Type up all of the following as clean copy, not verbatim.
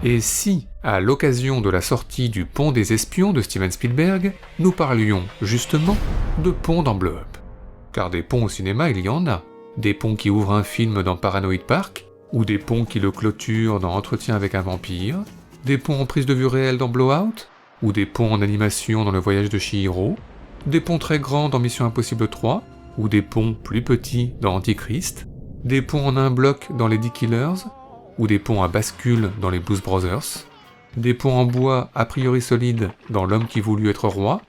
Et si, à l'occasion de la sortie du Pont des Espions de Steven Spielberg, nous parlions justement de ponts dans Blow Up? Car des ponts au cinéma, il y en a. Des ponts qui ouvrent un film dans Paranoid Park, ou des ponts qui le clôturent dans Entretien avec un vampire, des ponts en prise de vue réelle dans Blowout, ou des ponts en animation dans Le Voyage de Chihiro, des ponts très grands dans Mission Impossible 3, ou des ponts plus petits dans Antichrist, des ponts en un bloc dans Lady Killers, ou des ponts à bascule dans les Blues Brothers, des ponts en bois a priori solides dans L'Homme qui voulut être roi,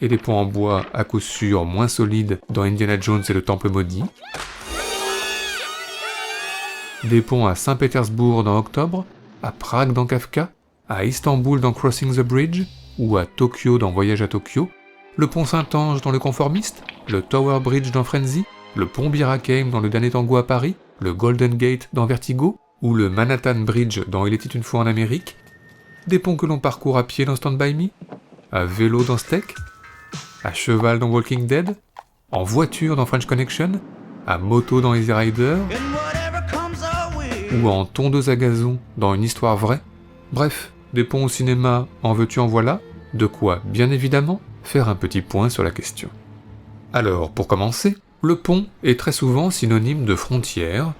et des ponts en bois à coup sûr moins solides dans Indiana Jones et le Temple maudit, des ponts à Saint-Pétersbourg dans Octobre, à Prague dans Kafka, à Istanbul dans Crossing the Bridge, ou à Tokyo dans Voyage à Tokyo, le pont Saint-Ange dans Le Conformiste, le Tower Bridge dans Frenzy, le pont Bir Hakeim dans Le Dernier Tango à Paris, le Golden Gate dans Vertigo, ou le Manhattan Bridge dans Il était une fois en Amérique, des ponts que l'on parcourt à pied dans Stand By Me, à vélo dans Steak, à cheval dans Walking Dead, en voiture dans French Connection, à moto dans Easy Rider, ou en tondeuse à gazon dans Une histoire vraie. Bref, des ponts au cinéma, en veux-tu en voilà, de quoi, bien évidemment, faire un petit point sur la question. Alors, pour commencer, le pont est très souvent synonyme de frontière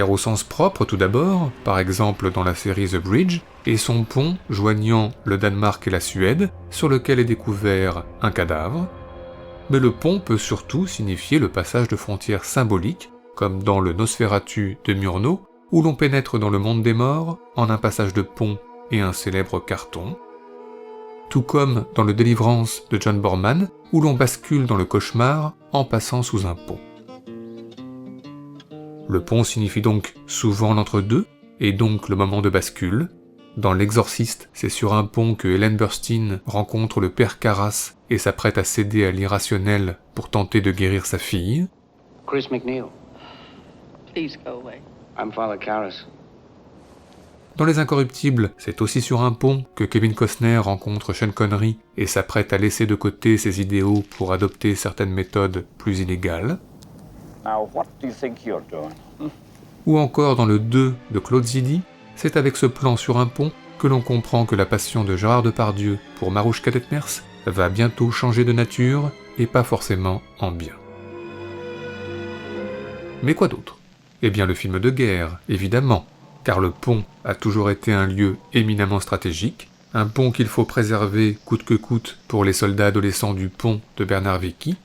au sens propre tout d'abord, par exemple dans la série The Bridge, et son pont joignant le Danemark et la Suède, sur lequel est découvert un cadavre. Mais le pont peut surtout signifier le passage de frontières symboliques, comme dans le Nosferatu de Murnau, où l'on pénètre dans le monde des morts en un passage de pont et un célèbre carton, tout comme dans le Délivrance de John Borman, où l'on bascule dans le cauchemar en passant sous un pont. Le pont signifie donc souvent l'entre-deux, et donc le moment de bascule. Dans L'Exorciste, c'est sur un pont que Ellen Burstyn rencontre le père Karras et s'apprête à céder à l'irrationnel pour tenter de guérir sa fille. Chris McNeil. Please go away. I'm Father Karras. Dans Les Incorruptibles, c'est aussi sur un pont que Kevin Costner rencontre Sean Connery et s'apprête à laisser de côté ses idéaux pour adopter certaines méthodes plus illégales. Now, what do you think you're doing? Ou encore dans le 2 de Claude Zidi, c'est avec ce plan sur un pont que l'on comprend que la passion de Gérard Depardieu pour Marouchka Detmers va bientôt changer de nature et pas forcément en bien. Mais quoi d'autre? Eh bien le film de guerre, évidemment, car le pont a toujours été un lieu éminemment stratégique, un pont qu'il faut préserver coûte que coûte pour les soldats adolescents du pont de Bernard Vicki,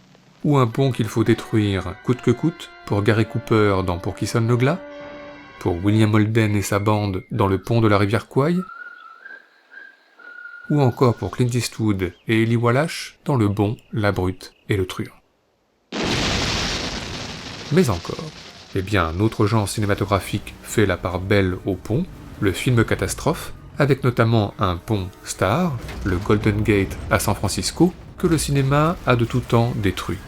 ou un pont qu'il faut détruire coûte que coûte pour Gary Cooper dans Pour qui sonne le glas, pour William Holden et sa bande dans Le pont de la rivière Kwai, ou encore pour Clint Eastwood et Eli Wallach dans Le bon, la brute et le truand. Mais encore, eh bien un autre genre cinématographique fait la part belle au pont, le film catastrophe, avec notamment un pont star, le Golden Gate à San Francisco, que le cinéma a de tout temps détruit.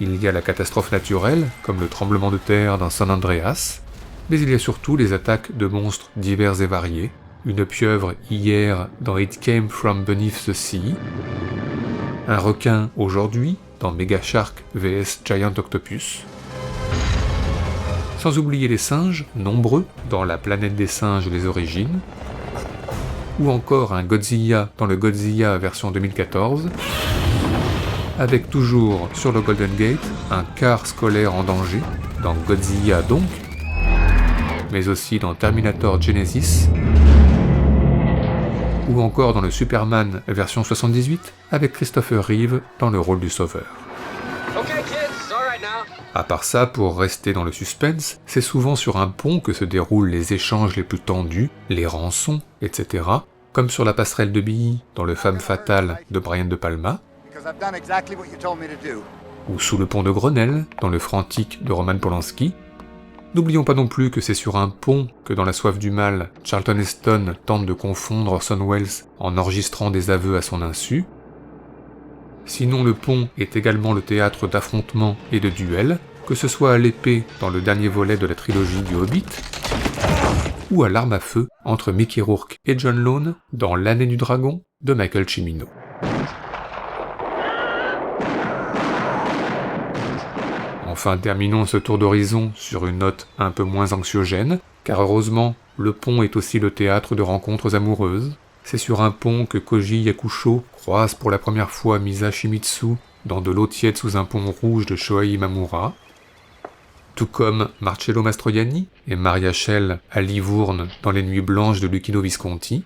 Il y a la catastrophe naturelle, comme le tremblement de terre dans San Andreas, mais il y a surtout les attaques de monstres divers et variés, une pieuvre hier dans It Came From Beneath the Sea, un requin aujourd'hui dans Mega Shark vs Giant Octopus, sans oublier les singes, nombreux, dans La planète des singes les origines, ou encore un Godzilla dans le Godzilla version 2014, avec toujours sur le Golden Gate un car scolaire en danger, dans Godzilla donc, mais aussi dans Terminator Genesis, ou encore dans le Superman version 78, avec Christopher Reeve dans le rôle du sauveur. À part ça, pour rester dans le suspense, c'est souvent sur un pont que se déroulent les échanges les plus tendus, les rançons, etc., comme sur la passerelle de Billy dans Le Femme Fatale de Brian De Palma, ou sous le pont de Grenelle dans Le Frantic de Roman Polanski. N'oublions pas non plus que c'est sur un pont que dans La Soif du Mal, Charlton Heston tente de confondre Orson Welles en enregistrant des aveux à son insu. Sinon, le pont est également le théâtre d'affrontements et de duels, que ce soit à l'épée dans le dernier volet de la trilogie du Hobbit, ou à l'arme à feu entre Mickey Rourke et John Lone dans L'Année du Dragon de Michael Cimino. Enfin, terminons ce tour d'horizon sur une note un peu moins anxiogène, car heureusement, le pont est aussi le théâtre de rencontres amoureuses. C'est sur un pont que Koji Yakusho croise pour la première fois Misa Shimizu dans de l'eau tiède sous un pont rouge de Shohei Imamura. Tout comme Marcello Mastroianni et Maria Schell à Livourne dans les nuits blanches de Luchino Visconti.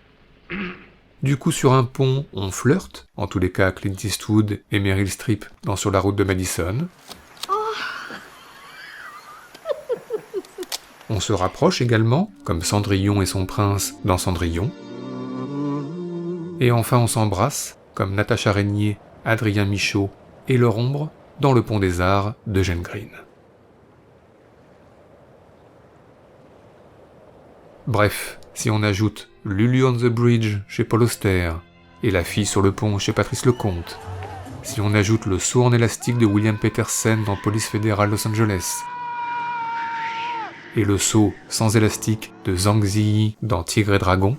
Du coup, sur un pont, on flirte, en tous les cas Clint Eastwood et Meryl Streep dans Sur la route de Madison. On se rapproche également, comme Cendrillon et son prince dans Cendrillon. Et enfin on s'embrasse, comme Natacha Régnier, Adrien Michaud et Leur Ombre dans Le Pont des Arts d'Eugène Green. Bref, si on ajoute Lulu on the Bridge chez Paul Auster et La fille sur le pont chez Patrice Lecomte, si on ajoute le saut en élastique de William Petersen dans Police fédérale Los Angeles, et le saut sans élastique de Zhang Ziyi dans Tigre et Dragon,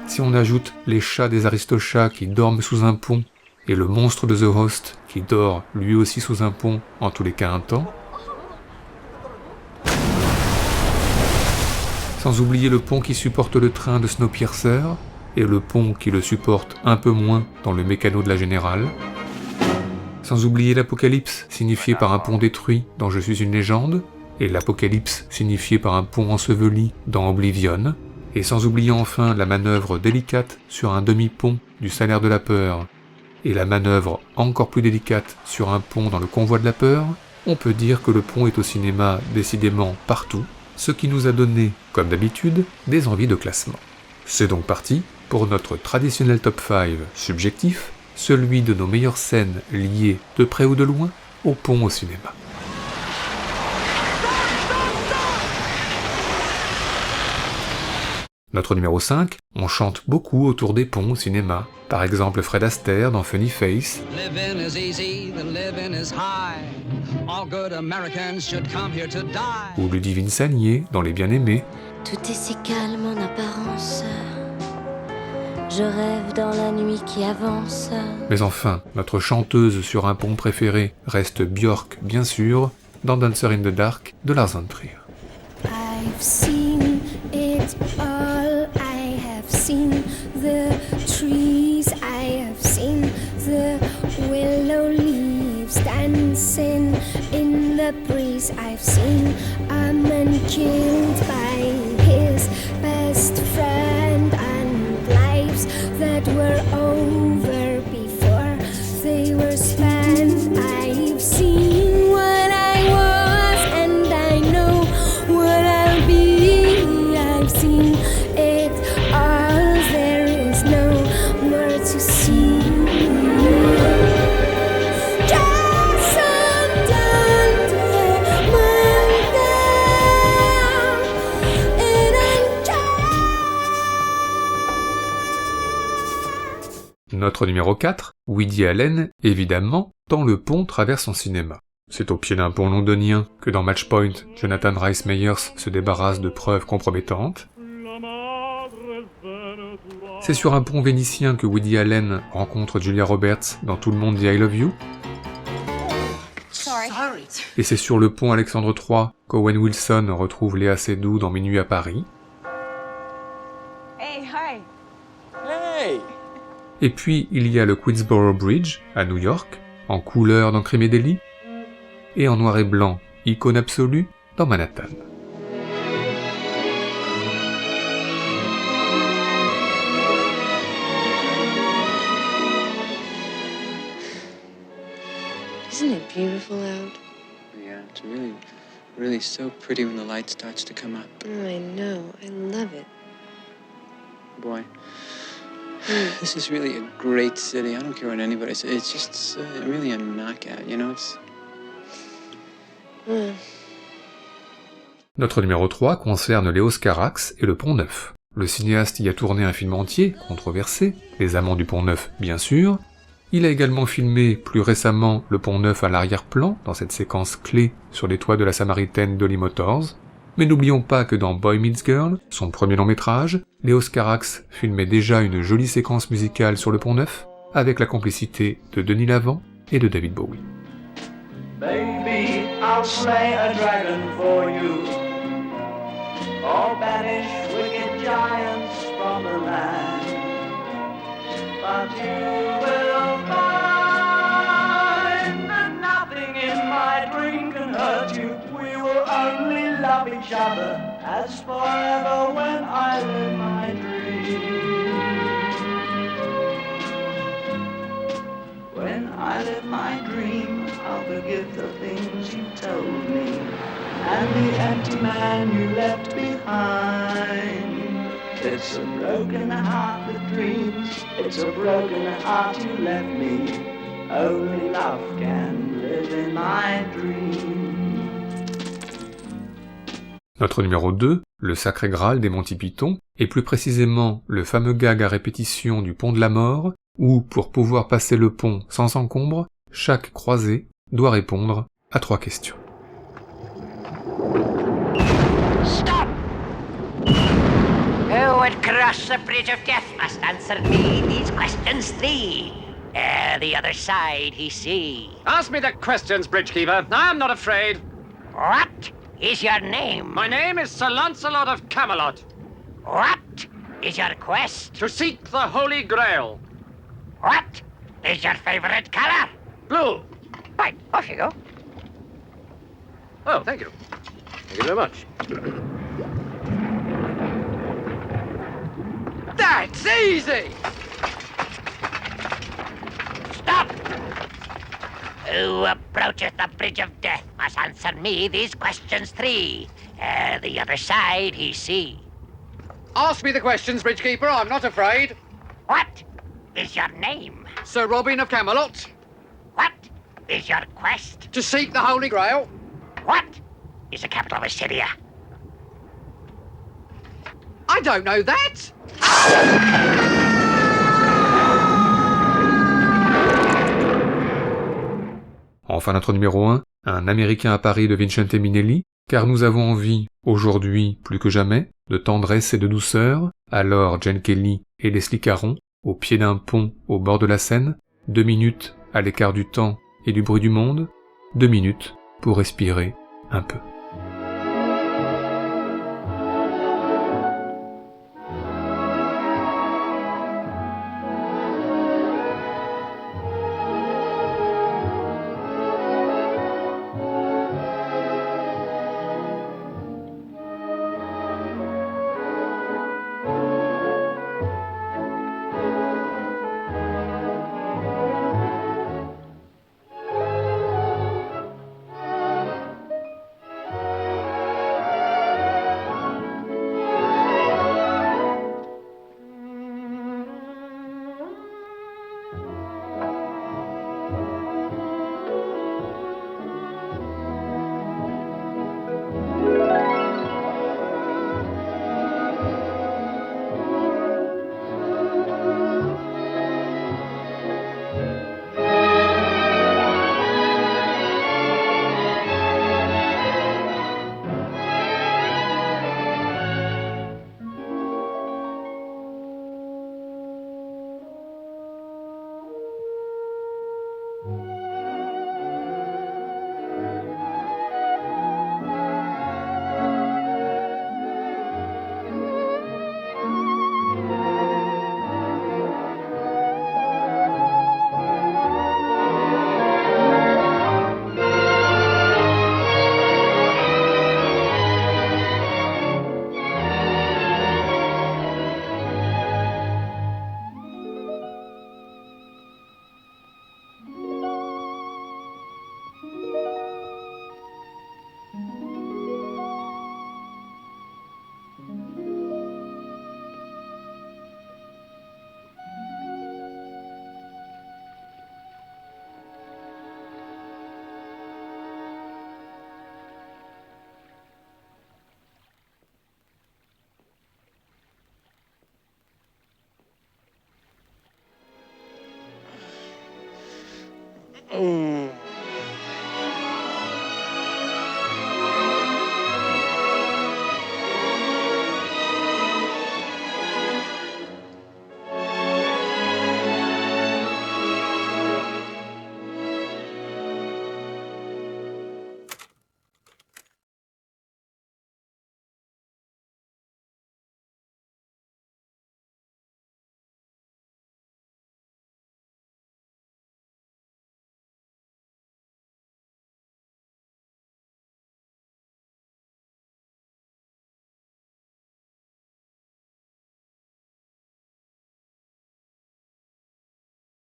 si on ajoute les chats des Aristochats qui dorment sous un pont et le monstre de The Host qui dort lui aussi sous un pont, en tous les cas un temps, sans oublier le pont qui supporte le train de Snowpiercer et le pont qui le supporte un peu moins dans le mécano de la Générale, sans oublier l'apocalypse signifié par un pont détruit dans Je suis une légende, et l'apocalypse signifié par un pont enseveli dans Oblivion, et sans oublier enfin la manœuvre délicate sur un demi-pont du Salaire de la Peur, et la manœuvre encore plus délicate sur un pont dans Le Convoi de la Peur, on peut dire que le pont est au cinéma décidément partout, ce qui nous a donné, comme d'habitude, des envies de classement. C'est donc parti pour notre traditionnel top 5 subjectif, celui de nos meilleures scènes liées, de près ou de loin, au pont au cinéma. Notre numéro 5, on chante beaucoup autour des ponts au cinéma. Par exemple Fred Astaire dans Funny Face, ou Ludivine Sagnier dans Les Bien-Aimés. Tout est si calme en apparence. Je rêve dans la nuit qui avance. Mais enfin, notre chanteuse sur un pont préférée reste Björk, bien sûr, dans Dancer in the Dark de Lars von Trier. I've seen it all. I have seen the trees. I have seen the willow leaves dancing in the breeze. I've seen a man killed by his best friend and lives that were over before they were spent. I've seen what I was and I know what I'll be. I've seen it all. There is no more to see. Just some down to Monday, and I'm Notre numéro 4, Woody Allen, évidemment, dans Le Pont traverse son cinéma. C'est au pied d'un pont londonien que dans Matchpoint, Jonathan Rhys Meyers se débarrasse de preuves compromettantes. C'est sur un pont vénitien que Woody Allen rencontre Julia Roberts dans Tout le monde dit I Love You. Et c'est sur le pont Alexandre III qu'Owen Wilson retrouve Léa Seydoux dans Minuit à Paris. Hey, hi. Hey! Et puis il y a le Queensboro Bridge à New York, en couleur dans Crime et Délit, et en noir et blanc, icône absolue, dans Manhattan. Isn't it beautiful out? Yeah, it's really so pretty when the light starts to come up. Oh, I know. I love it. Boy, this is really a great city. I don't care what anybody says. It's just really a knockout, you know? It's... Ouais. Notre numéro 3 concerne Léos Carax et le Pont Neuf. Le cinéaste y a tourné un film entier, controversé, Les Amants du Pont Neuf, bien sûr. Il a également filmé, plus récemment, le Pont Neuf à l'arrière-plan, dans cette séquence clé sur les toits de la Samaritaine Dolly Motors. Mais n'oublions pas que dans Boy Meets Girl, son premier long-métrage, Léos Carax filmait déjà une jolie séquence musicale sur le Pont Neuf, avec la complicité de Denis Lavant et de David Bowie. Baby, I'll slay a dragon for you. or banish wicked giants from the land. But you will find that nothing in my dream can hurt you. We will only love each other as forever when I live my dream. When I live my dream, I'll forgive the things you told me and the empty man you left behind. It's a broken heart that dreams, it's a broken heart you left me. Only love can live in my dream. Notre numéro 2, le Sacré Graal des Monty Python, et plus précisément le fameux gag à répétition du pont de la mort, où, pour pouvoir passer le pont sans encombre, chaque croisé doit répondre à 3 questions. Stop! Who would cross the bridge of death must answer me these questions 3. The other side he see. Ask me the questions, Bridgekeeper. I'm not afraid. What is your name? My name is Sir Lancelot of Camelot. What is your quest? To seek the Holy Grail. What is your favorite color? Blue. Right, off you go. Oh, thank you. Thank you very much. That's easy! Stop! Who approaches the bridge of death must answer me these questions 3. The other side he see. Ask me the questions, Bridgekeeper. I'm not afraid. What is your name? Sir Robin of Camelot. What is your quest? To seek the Holy Grail. What is the capital of Assyria? I don't know that. Enfin notre numéro 1, un Américain à Paris de Vincente Minnelli, car nous avons envie, aujourd'hui plus que jamais, de tendresse et de douceur, alors Jane Kelly et Leslie Caron, au pied d'un pont au bord de la Seine, 2 minutes à l'écart du temps et du bruit du monde, 2 minutes pour respirer un peu.